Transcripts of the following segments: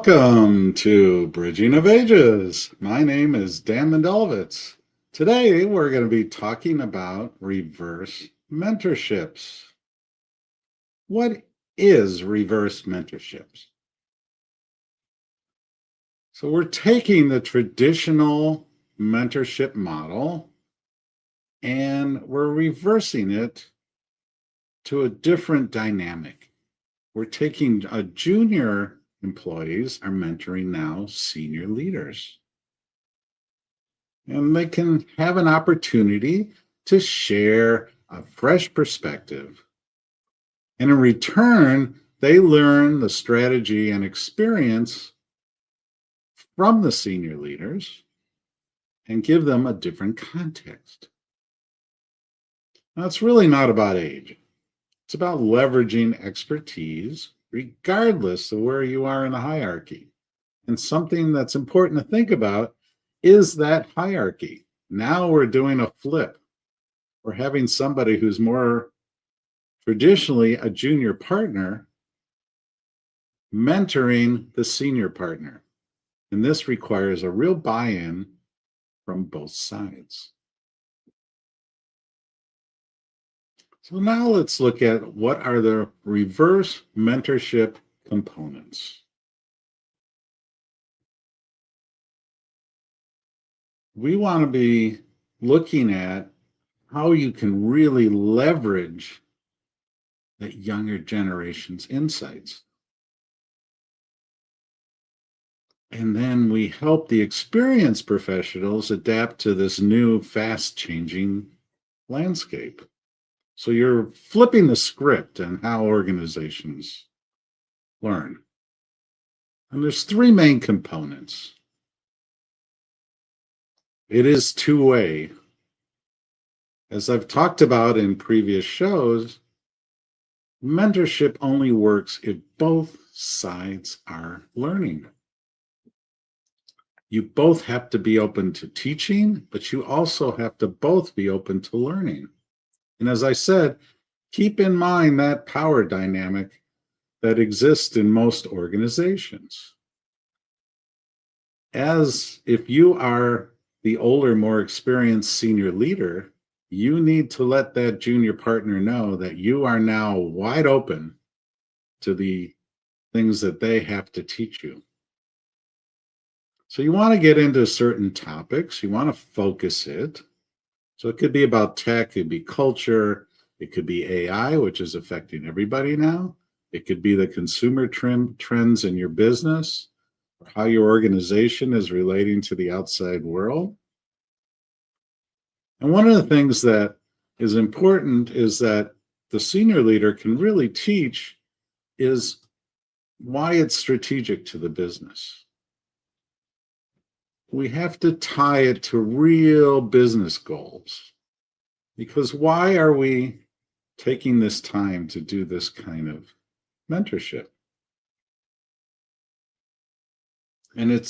Welcome to Bridging of Ages. My name is Dan Mendelvitz. Today we're going to be talking about reverse mentorships. What is reverse mentorships? So we're taking the traditional mentorship model and we're reversing it to a different dynamic. We're taking a junior employees are mentoring now senior leaders. And they can have an opportunity to share a fresh perspective. And in return, they learn the strategy and experience from the senior leaders and give them a different context. Now, it's really not about age. It's about leveraging expertise regardless of where you are in the hierarchy. And something that's important to think about is that hierarchy. Now we're doing a flip. We're having somebody who's more traditionally a junior partner mentoring the senior partner. And this requires a real buy-in from both sides. So now let's look at what are the reverse mentorship components. We want to be looking at how you can really leverage that younger generation's insights. And then we help the experienced professionals adapt to this new fast-changing landscape. So you're flipping the script on how organizations learn. And there's three main components. It is two-way. As I've talked about in previous shows, mentorship only works if both sides are learning. You both have to be open to teaching, but you also have to both be open to learning. And as I said, keep in mind that power dynamic that exists in most organizations. As if you are the older, more experienced senior leader, you need to let that junior partner know that you are now wide open to the things that they have to teach you. So you want to get into certain topics, you want to focus it. So it could be about tech, it could be culture, it could be AI, which is affecting everybody now. It could be the consumer trends in your business, or how your organization is relating to the outside world. And one of the things that is important is that the senior leader can really teach is why it's strategic to the business. We have to tie it to real business goals. Because why are we taking this time to do this kind of mentorship? And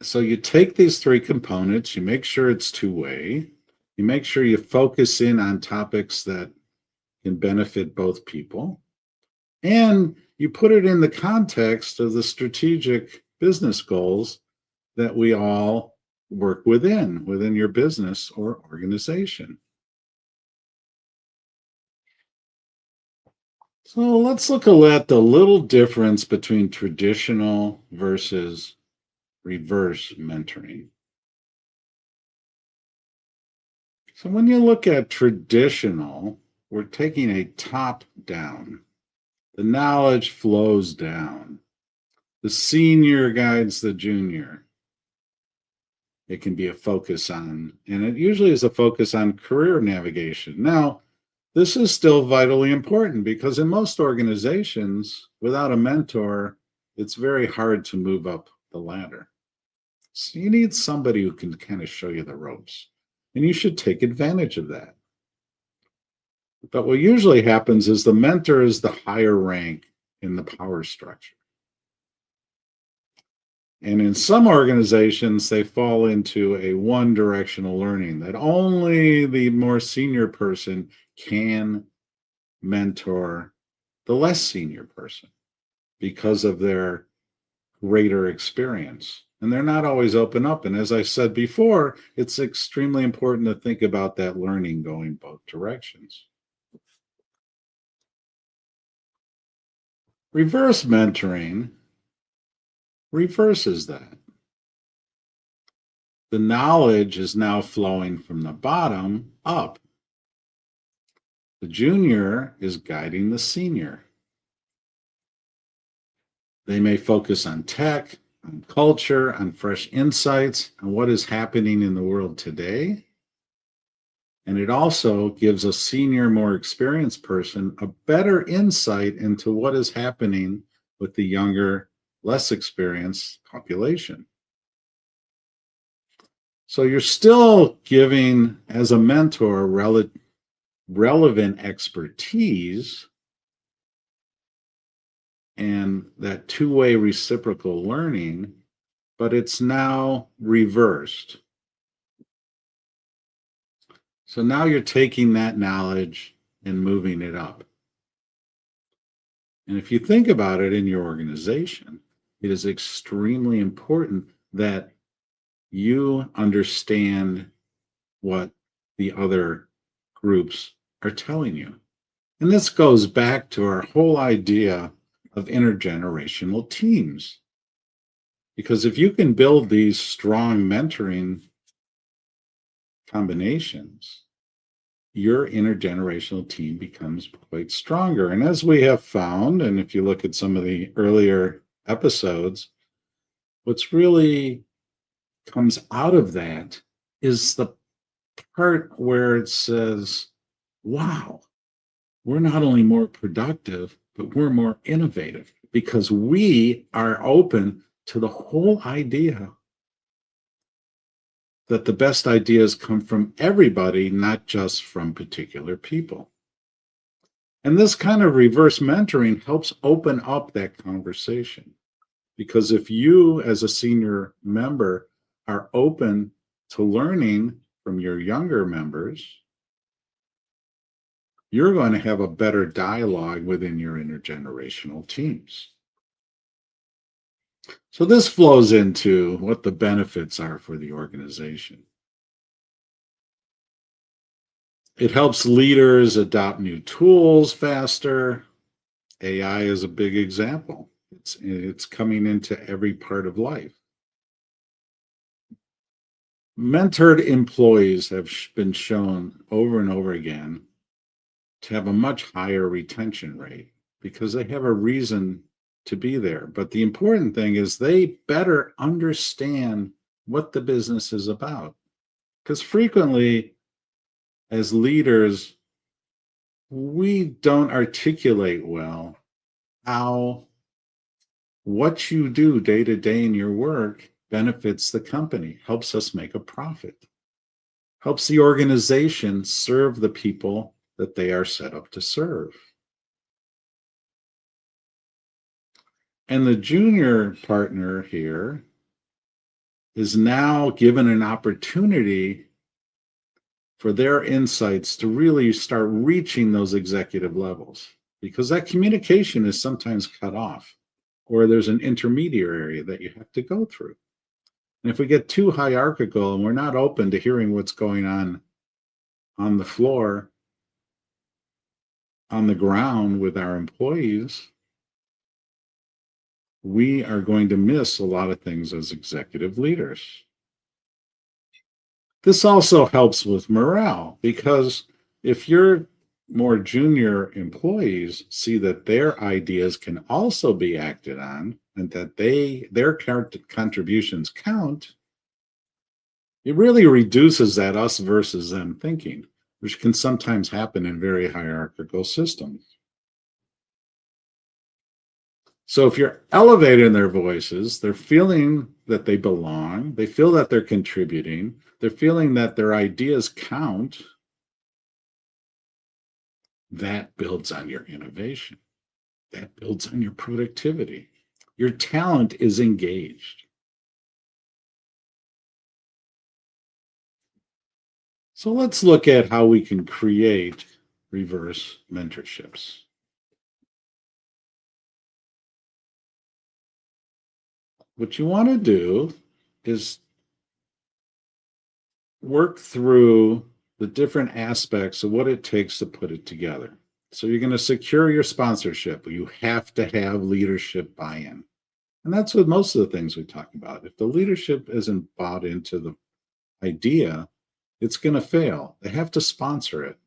so you take these three components, you make sure it's two-way, you make sure you focus in on topics that can benefit both people, and you put it in the context of the strategic business goals that we all work within your business or organization. So let's look at the little difference between traditional versus reverse mentoring. So when you look at traditional, we're taking a top down. The knowledge flows down. The senior guides the junior. It can be a focus on, and it usually is a focus on career navigation. Now, this is still vitally important because in most organizations, without a mentor, it's very hard to move up the ladder. So you need somebody who can kind of show you the ropes, and you should take advantage of that. But what usually happens is the mentor is the higher rank in the power structure. And in some organizations, they fall into a one directional learning that only the more senior person can mentor the less senior person because of their greater experience. And they're not always open up. And as I said before, it's extremely important to think about that learning going both directions. Reverse mentoring reverses that. The knowledge is now flowing from the bottom up. The junior is guiding the senior. They may focus on tech, on culture, on fresh insights, on what is happening in the world today. And it also gives a senior, more experienced person a better insight into what is happening with the younger, less experienced population. So you're still giving, as a mentor, relevant expertise and that two-way reciprocal learning, but it's now reversed. So now you're taking that knowledge and moving it up. And if you think about it in your organization, it is extremely important that you understand what the other groups are telling you. And this goes back to our whole idea of intergenerational teams. Because if you can build these strong mentoring combinations, your intergenerational team becomes quite stronger. And as we have found, and if you look at some of the earlier episodes, what's really comes out of that is the part where it says, wow, we're not only more productive, but we're more innovative because we are open to the whole idea that the best ideas come from everybody, not just from particular people. And this kind of reverse mentoring helps open up that conversation. Because if you, as a senior member, are open to learning from your younger members, you're going to have a better dialogue within your intergenerational teams. So this flows into what the benefits are for the organization. It helps leaders adopt new tools faster. AI is a big example. It's coming into every part of life. Mentored employees have been shown over and over again to have a much higher retention rate because they have a reason to be there. But the important thing is they better understand what the business is about. Because frequently, as leaders, we don't articulate well how what you do day to day in your work benefits the company, helps us make a profit, helps the organization serve the people that they are set up to serve. And the junior partner here is now given an opportunity for their insights to really start reaching those executive levels because that communication is sometimes cut off or there's an intermediary that you have to go through. And if we get too hierarchical and we're not open to hearing what's going on the floor, on the ground with our employees, we are going to miss a lot of things as executive leaders. This also helps with morale because if your more junior employees see that their ideas can also be acted on and that their contributions count, it really reduces that us versus them thinking, which can sometimes happen in very hierarchical systems. So if you're elevating their voices, they're feeling that they belong, they feel that they're contributing, they're feeling that their ideas count. That builds on your innovation. That builds on your productivity. Your talent is engaged. So let's look at how we can create reverse mentorships. What you want to do is work through the different aspects of what it takes to put it together. So you're going to secure your sponsorship. You have to have leadership buy-in. And that's what most of the things we talk about. If the leadership isn't bought into the idea, it's going to fail. They have to sponsor it.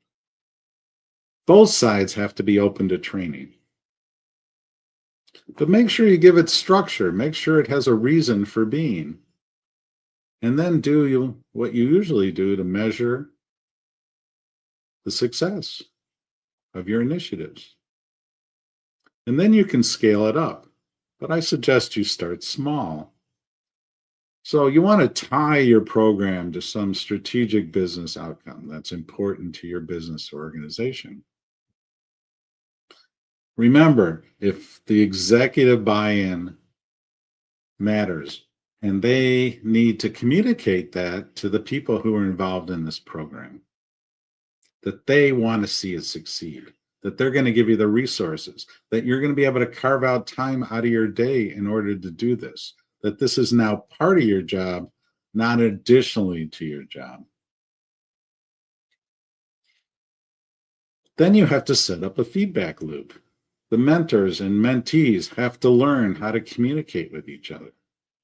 Both sides have to be open to training. But make sure you give it structure. Make sure it has a reason for being. And then do what you usually do to measure the success of your initiatives. And then you can scale it up. But I suggest you start small. So you want to tie your program to some strategic business outcome that's important to your business or organization. Remember, if the executive buy-in matters, and they need to communicate that to the people who are involved in this program, that they want to see it succeed, that they're going to give you the resources, that you're going to be able to carve out time out of your day in order to do this, that this is now part of your job, not additionally to your job. Then you have to set up a feedback loop. The mentors and mentees have to learn how to communicate with each other.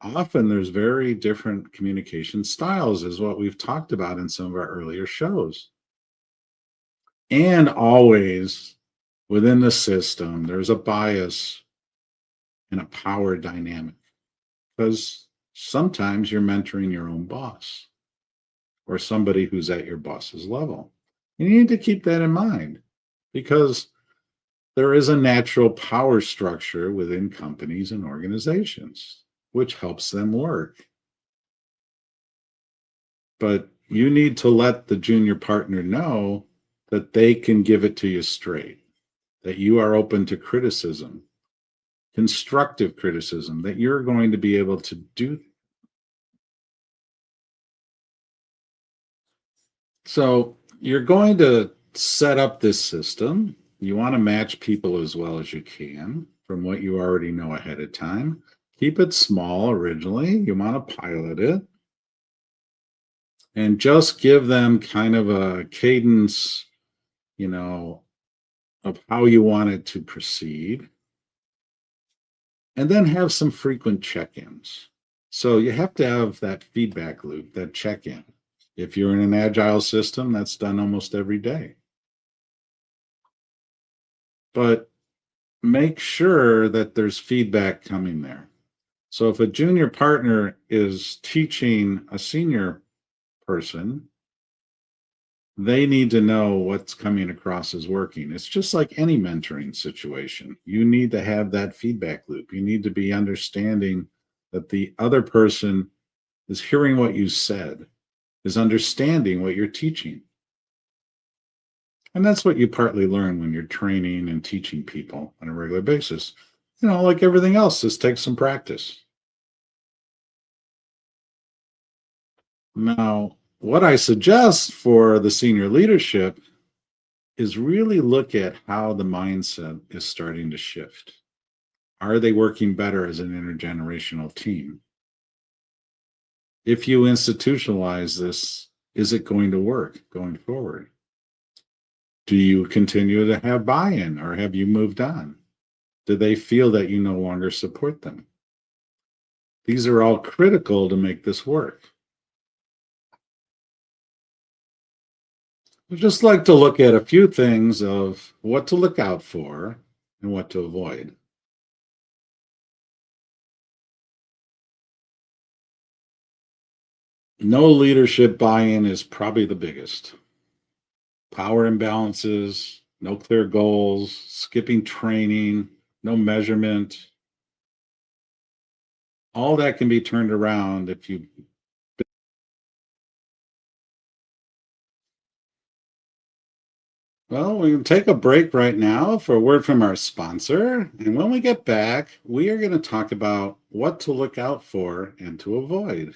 Often there's very different communication styles, is what we've talked about in some of our earlier shows. And always within the system, there's a bias and a power dynamic because sometimes you're mentoring your own boss or somebody who's at your boss's level. You need to keep that in mind because there is a natural power structure within companies and organizations, which helps them work. But you need to let the junior partner know that they can give it to you straight, that you are open to criticism, constructive criticism, that you're going to be able to do. So you're going to set up this system. You want to match people as well as you can from what you already know ahead of time. Keep it small originally. You want to pilot it. And just give them kind of a cadence, of how you want it to proceed. And then have some frequent check-ins. So you have to have that feedback loop, that check-in. If you're in an agile system, that's done almost every day. But make sure that there's feedback coming there. So if a junior partner is teaching a senior person, they need to know what's coming across as working. It's just like any mentoring situation. You need to have that feedback loop. You need to be understanding that the other person is hearing what you said, is understanding what you're teaching. And that's what you partly learn when you're training and teaching people on a regular basis. Like everything else, this takes some practice. Now, what I suggest for the senior leadership is really look at how the mindset is starting to shift. Are they working better as an intergenerational team? If you institutionalize this, is it going to work going forward? Do you continue to have buy-in or have you moved on? Do they feel that you no longer support them? These are all critical to make this work. I'd just like to look at a few things of what to look out for and what to avoid. No leadership buy-in is probably the biggest. Power imbalances, no clear goals, skipping training, no measurement. All that can be turned around if you. Well, we can take a break right now for a word from our sponsor. And when we get back, we are going to talk about what to look out for and to avoid.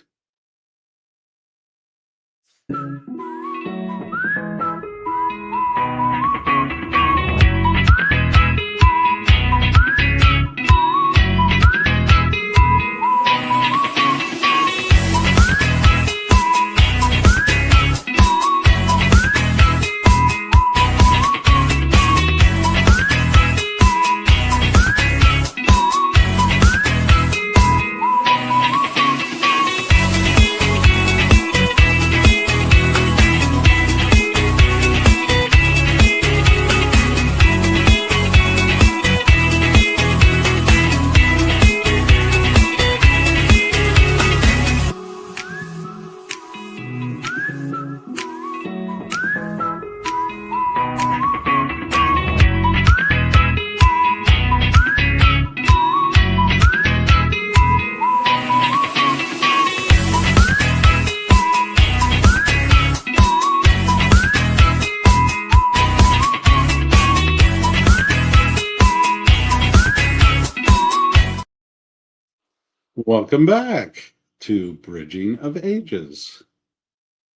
Welcome back to Bridging of Ages.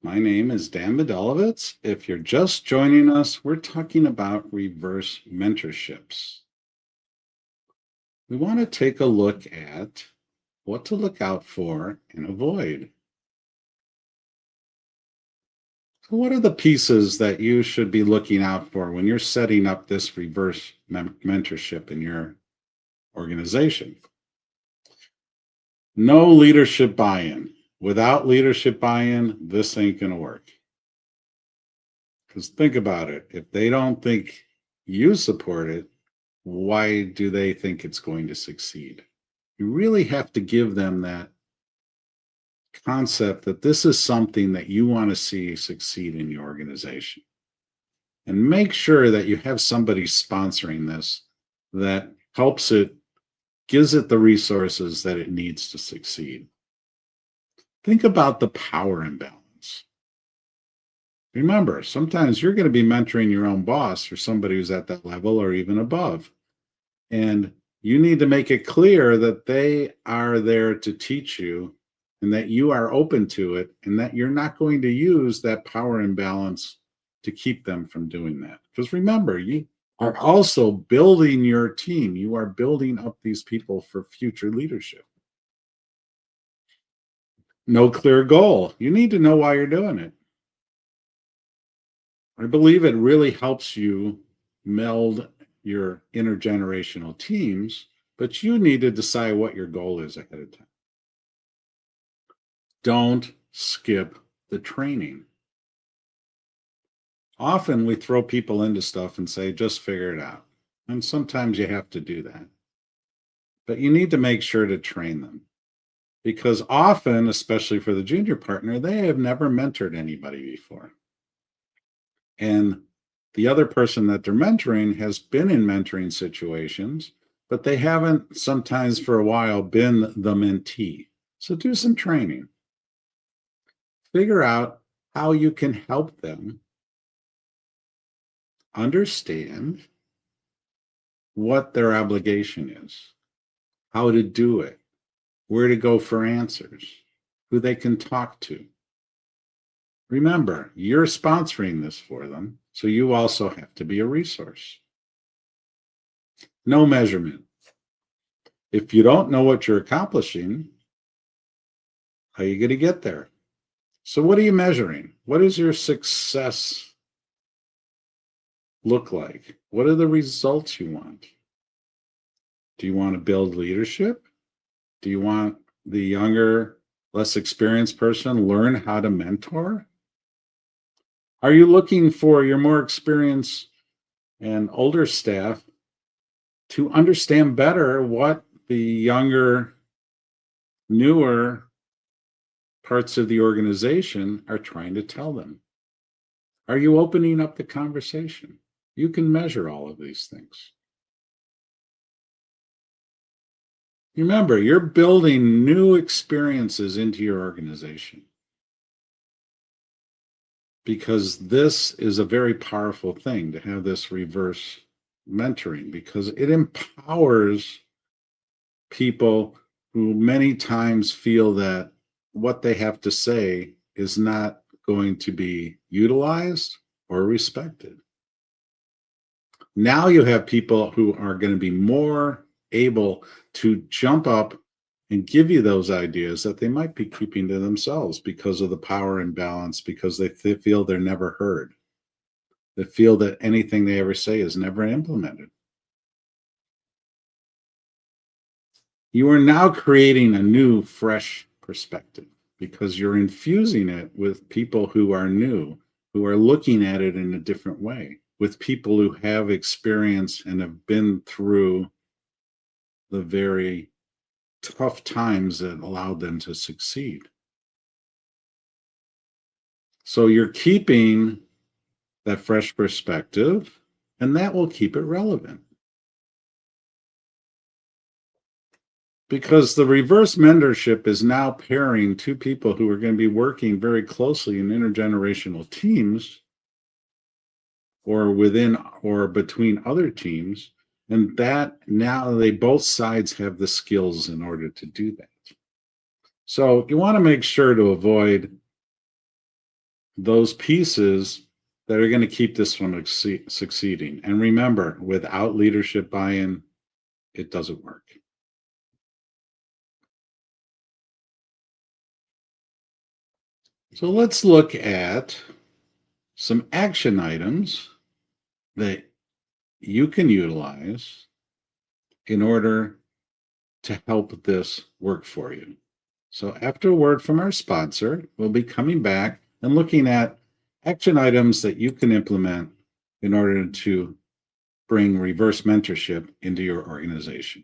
My name is Dan Mendelvitz. If you're just joining us, we're talking about reverse mentorships. We want to take a look at what to look out for and avoid. So what are the pieces that you should be looking out for when you're setting up this reverse mentorship in your organization? No leadership buy-in. Without leadership buy-in, this ain't going to work. Because think about it. If they don't think you support it, why do they think it's going to succeed? You really have to give them that concept that this is something that you want to see succeed in your organization. And make sure that you have somebody sponsoring this that helps it, gives it the resources that it needs to succeed. Think about the power imbalance. Remember, sometimes you're going to be mentoring your own boss or somebody who's at that level or even above. And you need to make it clear that they are there to teach you and that you are open to it and that you're not going to use that power imbalance to keep them from doing that. Because remember, you are also building your team. You are building up these people for future leadership. No clear goal. You need to know why you're doing it. I believe it really helps you meld your intergenerational teams, but you need to decide what your goal is ahead of time. Don't skip the training. Often we throw people into stuff and say, just figure it out. And sometimes you have to do that. But you need to make sure to train them. Because often, especially for the junior partner, they have never mentored anybody before. And the other person that they're mentoring has been in mentoring situations, but they haven't sometimes for a while been the mentee. So do some training. Figure out how you can help them understand what their obligation is, how to do it, where to go for answers, who they can talk to. Remember, you're sponsoring this for them, so you also have to be a resource. No measurement. If you don't know what you're accomplishing, how are you going to get there? So what are you measuring? What does your success look like? What are the results you want? Do you want to build leadership? Do you want the younger, less experienced person learn how to mentor? Are you looking for your more experienced and older staff to understand better what the younger, newer parts of the organization are trying to tell them? Are you opening up the conversation? You can measure all of these things. Remember, you're building new experiences into your organization because this is a very powerful thing to have this reverse mentoring because it empowers people who many times feel that what they have to say is not going to be utilized or respected. Now you have people who are going to be more able to jump up and give you those ideas that they might be keeping to themselves because of the power imbalance, because they feel they're never heard. They feel that anything they ever say is never implemented. You are now creating a new, fresh perspective because you're infusing it with people who are new, who are looking at it in a different way, with people who have experience and have been through the very tough times that allowed them to succeed. So you're keeping that fresh perspective, and that will keep it relevant. Because the reverse mentorship is now pairing two people who are going to be working very closely in intergenerational teams or within or between other teams. And that now they both sides have the skills in order to do that. So you want to make sure to avoid those pieces that are going to keep this from succeeding. And remember, without leadership buy-in, it doesn't work. So let's look at some action items that you can utilize in order to help this work for you. So after a word from our sponsor, we'll be coming back and looking at action items that you can implement in order to bring reverse mentorship into your organization.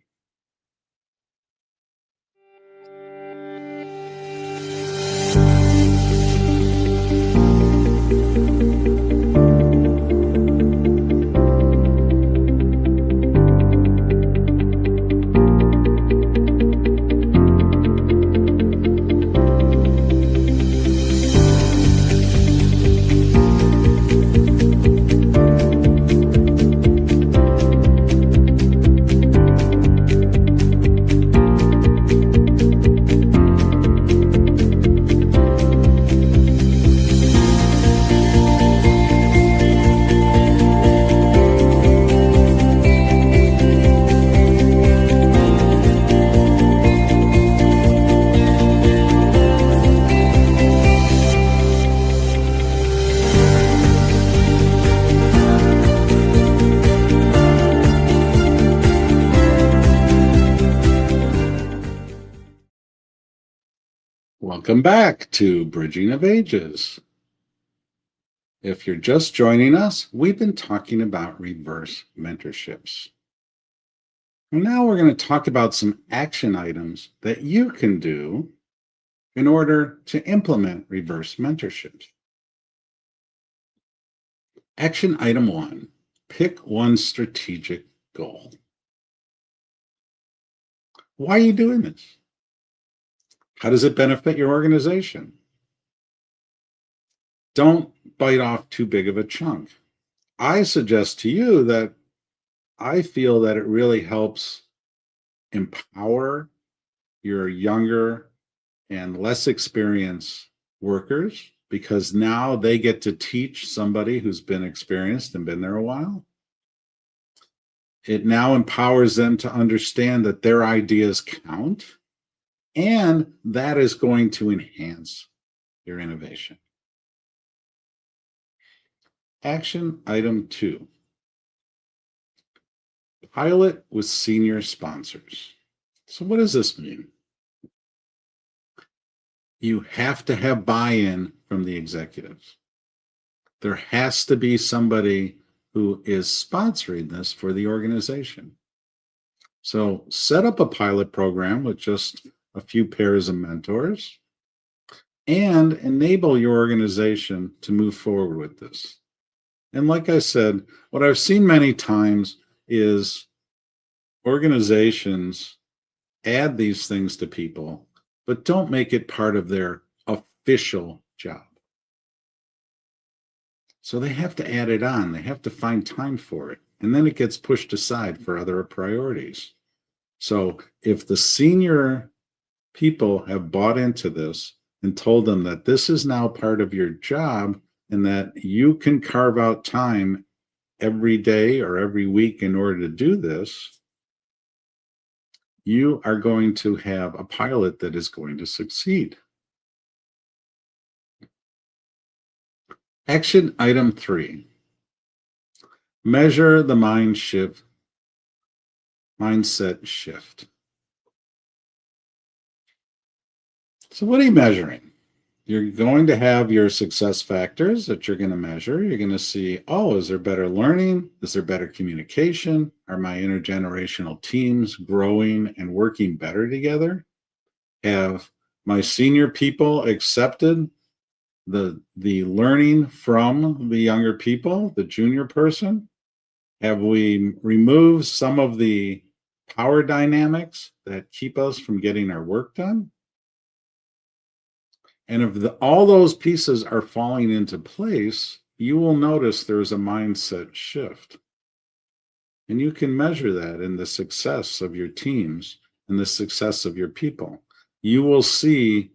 Welcome back to Bridging of Ages. If you're just joining us, we've been talking about reverse mentorships. And now we're going to talk about some action items that you can do in order to implement reverse mentorships. Action item 1, pick one strategic goal. Why are you doing this? How does it benefit your organization? Don't bite off too big of a chunk. I suggest to you that I feel that it really helps empower your younger and less experienced workers because now they get to teach somebody who's been experienced and been there a while. It now empowers them to understand that their ideas count, and that is going to enhance your innovation. Action item 2, pilot with senior sponsors. So what does this mean? You have to have buy-in from the executives. There has to be somebody who is sponsoring this for the organization. So set up a pilot program with just a few pairs of mentors and enable your organization to move forward with this. And like I said, what I've seen many times is organizations add these things to people, but don't make it part of their official job. So they have to add it on. They have to find time for it. And then it gets pushed aside for other priorities. So if the senior people have bought into this and told them that this is now part of your job and that you can carve out time every day or every week in order to do this, you are going to have a pilot that is going to succeed. Action item 3. Measure the mindset shift. So what are you measuring? You're going to have your success factors that you're going to measure. You're going to see, oh, is there better learning? Is there better communication? Are my intergenerational teams growing and working better together? Have my senior people accepted the learning from the younger people, the junior person? Have we removed some of the power dynamics that keep us from getting our work done? And if all those pieces are falling into place, you will notice there's a mindset shift. And you can measure that in the success of your teams and the success of your people. You will see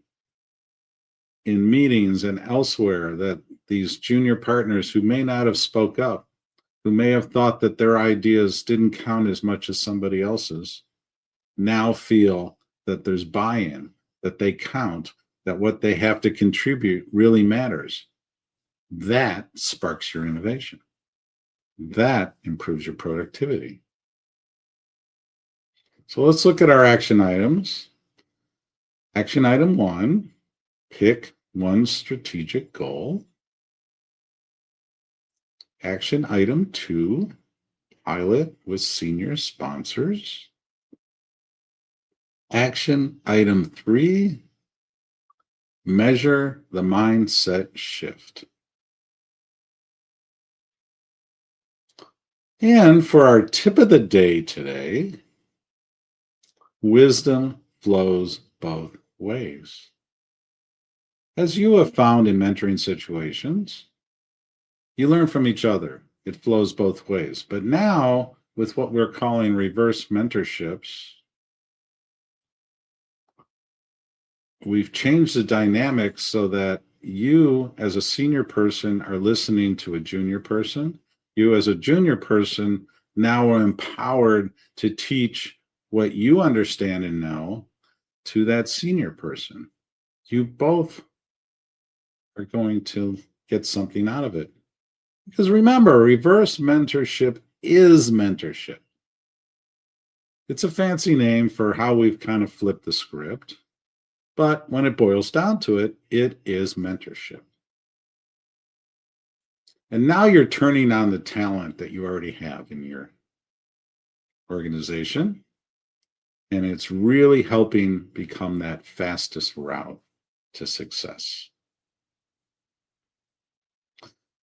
in meetings and elsewhere that these junior partners who may not have spoke up, who may have thought that their ideas didn't count as much as somebody else's, now feel that there's buy-in, that they count, that what they have to contribute really matters. That sparks your innovation. That improves your productivity. So let's look at our action items. Action item 1, pick one strategic goal. Action item 2, pilot with senior sponsors. Action item 3, measure the mindset shift. And for our tip of the day today, wisdom flows both ways. As you have found in mentoring situations, you learn from each other. It flows both ways. But now, with what we're calling reverse mentorships, we've changed the dynamics so that you, as a senior person, are listening to a junior person. You, as a junior person, now are empowered to teach what you understand and know to that senior person. You both are going to get something out of it. Because remember, reverse mentorship is mentorship. It's a fancy name for how we've kind of flipped the script. But when it boils down to it, it is mentorship. And now you're turning on the talent that you already have in your organization. And it's really helping become that fastest route to success.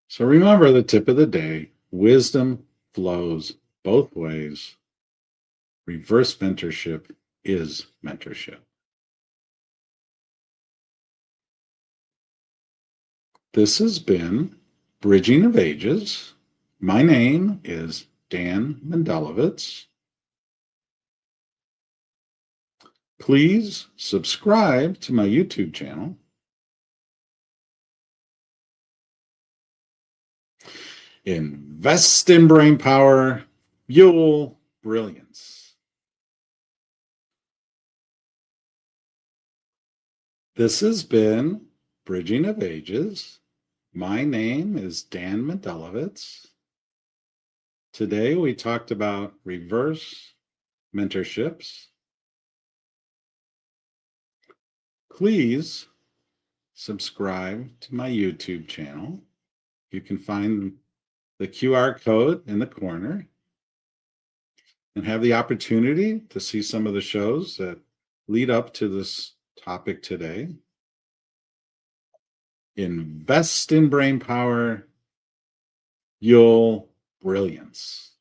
So remember the tip of the day, wisdom flows both ways. Reverse mentorship is mentorship. This has been Bridging of Ages. My name is Dan Mendelvitz. Please subscribe to my YouTube channel. Invest in brain power, fuel brilliance. This has been Bridging of Ages. My name is Dan Mendelvitz. Today we talked about reverse mentorships. Please subscribe to my YouTube channel. You can find the QR code in the corner and have the opportunity to see some of the shows that lead up to this topic today. Invest in brain power, you'll brilliance.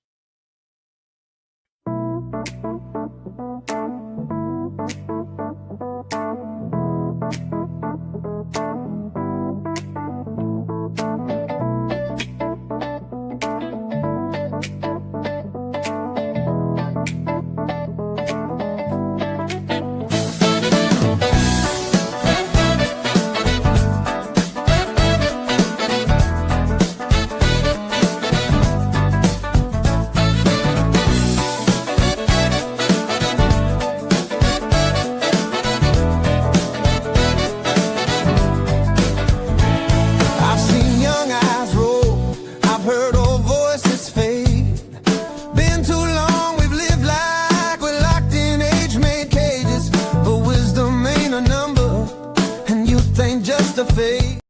Just a fake.